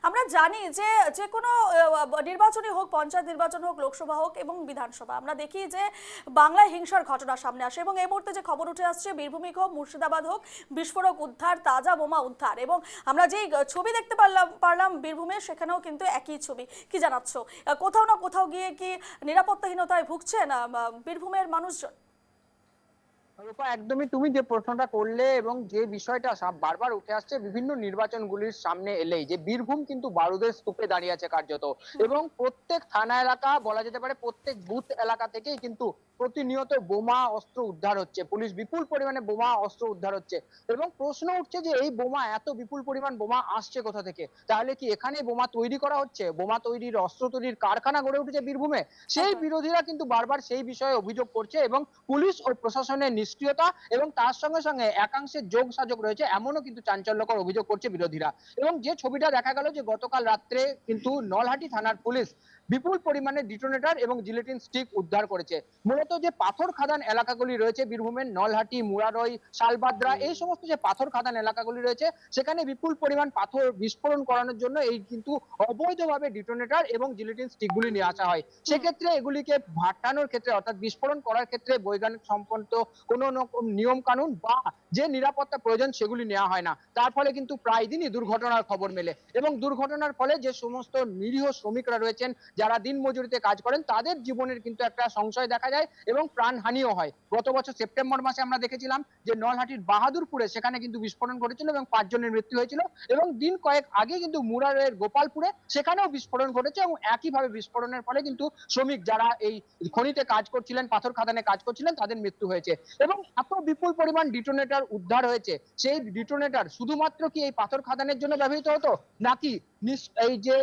আমরা জানি যে যে কোনো নির্বাচনই হোক, পঞ্চায়েত নির্বাচন হোক, লোকসভা হোক এবং বিধানসভা, আমরা দেখি যে বাংলায় হিংসার ঘটনা সামনে আসে এবং এই মুহূর্তে যে খবর উঠে আসছে বীরভূমই হোক, মুর্শিদাবাদ হোক, বিস্ফোরক উদ্ধার, তাজা বোমা উদ্ধার এবং আমরা যেই ছবি দেখতে পারলাম বীরভূমে, সেখানেও কিন্তু একই ছবি। কি জানাচ্ছ, কোথাও না কোথাও গিয়ে কি নিরাপত্তাহীনতায় ভুগছেন বীরভূমের মানুষজন? রূপা, একদমই তুমি যে প্রশ্নটা করলে এবং যে বিষয়টা বারবার উঠে আসছে বিভিন্ন নির্বাচনগুলির সামনে এলেই, যে বীরভূম কিন্তু বারুদের স্তূপে দাঁড়িয়ে আছে কার্যত। এবং প্রত্যেক থানা এলাকা, বলা যেতে পারে প্রত্যেক বুথ এলাকা থেকেই কিন্তু প্রতিনিয়ত বোমা অস্ত্র উদ্ধার হচ্ছে, পুলিশ বিপুল পরিমাণে বোমা অস্ত্র উদ্ধার হচ্ছে। এবং প্রশ্ন উঠছে যে এই বোমা, এত বিপুল পরিমাণ বোমা আসছে কোথা থেকে? তাহলে কি এখানে বোমা তৈরি করা হচ্ছে? বোমা তৈরির, অস্ত্র তৈরির কারখানা গড়ে উঠেছে বীরভূমে? সেই বিরোধীরা কিন্তু বারবার সেই বিষয়ে অভিযোগ করছে এবং পুলিশ ও প্রশাসনের নিষ্ক্রিয়তা এবং তার সঙ্গে সঙ্গে একাংশের যোগ সাজক রয়েছে, এমনও কিন্তু চাঞ্চল্যকর অভিযোগ করছে বিরোধীরা। এবং যে ছবিটা দেখা গেল যে গতকাল রাত্রে কিন্তু নলহাটি থানার পুলিশ বিপুল পরিমাণে ডিটোনেটর এবং জিলেটিন স্টিক উদ্ধার করেছে। মূলত যে পাথর খাদান এলাকাগুলি রয়েছে বীরভূমের, নলহাটি, মুরারই, শালবাদ্রা, এই সমস্ত যে পাথর খাদান এলাকাগুলি রয়েছে, সেখানে বিপুল পরিমাণ পাথর বিস্ফোরণ করানোর জন্য এই কিন্তু অবৈধভাবে ডিটোনেটর এবং জিলেটিন স্টিকগুলি নিয়ে আসা হয়। সেক্ষেত্রে এগুলিকে ভাটানোর ক্ষেত্রে, অর্থাৎ বিস্ফোরণ করার ক্ষেত্রে বৈজ্ঞানিক সম্পন্ন কোনো রকম নিয়ম কানুন বা যে নিরাপত্তা প্রয়োজন সেগুলি নেওয়া হয় না। তার ফলে কিন্তু প্রায় দিনই দুর্ঘটনার খবর মেলে এবং দুর্ঘটনার ফলে যে সমস্ত নিরীহ শ্রমিকরা রয়েছেন, যারা দিন মজুরিতে কাজ করেন, তাদের জীবনের কিন্তু একটা সংশয় দেখা যায় এবং প্রাণহানিও হয়। গত বছর সেপ্টেম্বর মাসে আমরা দেখেছিলাম যে নলহাটির বাহাদুরপুরে সেখানে কিন্তু বিস্ফোরণ ঘটেছিল এবং 5 জনের মৃত্যু হয়েছিল। এবং দিন কয়েক আগে কিন্তু মুরারের গোপালপুরে সেখানেও বিস্ফোরণ ঘটেছে এবং একইভাবে বিস্ফোরণের ফলে কিন্তু শ্রমিক যারা এই খনিতে কাজ করছিলেন, পাথর খাদানে কাজ করছিলেন, তাদের মৃত্যু হয়েছে। এবং এত বিপুল পরিমাণ ডিটোনেটর উদ্ধার হয়েছে, সেই ডিটোনেটর শুধুমাত্র কি এই পাথর খাদানের জন্য ব্যবহৃত হতো, নাকি এই যে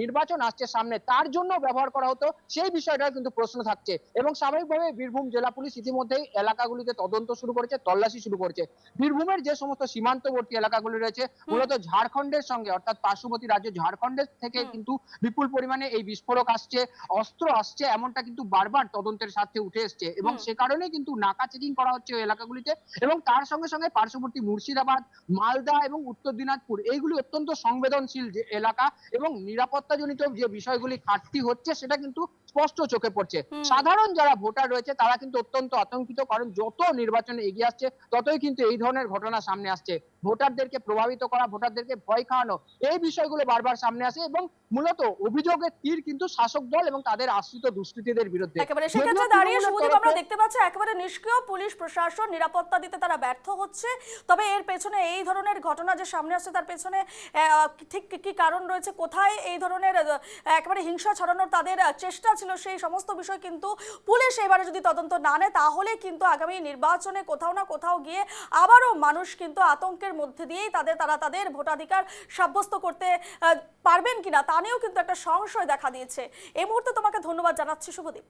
নির্বাচন আসছে সামনে তার জন্য ব্যবহার করা হতো, সেই বিষয়টা কিন্তু প্রশ্ন থাকছে। এবং স্বাভাবিকভাবে বীরভূম জেলা পুলিশ ইতিমধ্যেই এলাকাগুলিতে তদন্ত শুরু করেছে, তল্লাশি শুরু করেছে। বীরভূমের যে সমস্ত সীমান্তবর্তী এলাকাগুলি রয়েছে, মূলত ঝাড়খণ্ডের সঙ্গে, অর্থাৎ পার্শ্ববর্তী রাজ্য ঝাড়খণ্ডের থেকে কিন্তু বিপুল পরিমাণে এই বিস্ফোরক আসছে, অস্ত্র আসছে, এমনটা কিন্তু বারবার তদন্তের স্বার্থে উঠে এসছে। এবং সে কারণে কিন্তু নাকা চেকিং করা হচ্ছে ওই এলাকাগুলিতে। এবং তার সঙ্গে সঙ্গে পার্শ্ববর্তী মুর্শিদাবাদ, মালদা এবং উত্তর দিনাজপুর, এইগুলি অত্যন্ত সংবেদনশীল যে এলাকা এবং নিরাপত্তাজনিত যে বিষয়গুলি ঘাটতি হচ্ছে সেটা কিন্তু স্পষ্ট চোখে পড়ছে। সাধারণ যারা ভোটার রয়েছে তারা কিন্তু অত্যন্ত আতঙ্কিত, কারণ যত নির্বাচনে এগিয়ে আসছে ততই কিন্তু এই ধরনের ঘটনা সামনে আসছে। ভোটারদেরকে প্রভাবিত করা, ভোটারদেরকে ভয় খাওয়ানো, এই বিষয়গুলো বারবার সামনে আসে এবং মূলত অভিযোগের তীর কিন্তু শাসক দল এবং তাদের আশ্রিত দুষ্কৃতীদের বিরুদ্ধে। একেবারে সেক্ষেত্রে দাঁড়িয়ে শুভদীপ আমরা দেখতে পাচ্ছি একেবারে নিষ্ক্রিয় পুলিশ প্রশাসন, নিরাপত্তা দিতে তারা ব্যর্থ হচ্ছে। তবে এর পেছনে, এই ধরনের ঘটনা যে সামনে আসছে তার পেছনে ঠিক কি কারণ রয়েছে, কোথায় এই ধরনের একেবারে হিংসা ছড়ানোর তাদের চেষ্টা ছিল, সেই সমস্ত বিষয় কিন্তু পুলিশ এবারে যদি তদন্ত না নেয় তাহলে কিন্তু আগামী নির্বাচনে কোথাও না কোথাও গিয়ে আবারও মানুষ কিন্তু আতঙ্কের মধ্যে দিয়েই তারা তাদের ভোটাধিকার সাব্যস্ত করতে পারবেন কিনা তা নিয়েও কিন্তু একটা সংশয় দেখা দিয়েছে। এই মুহূর্তে তোমাকে ধন্যবাদ জানাচ্ছি শুভদীপ।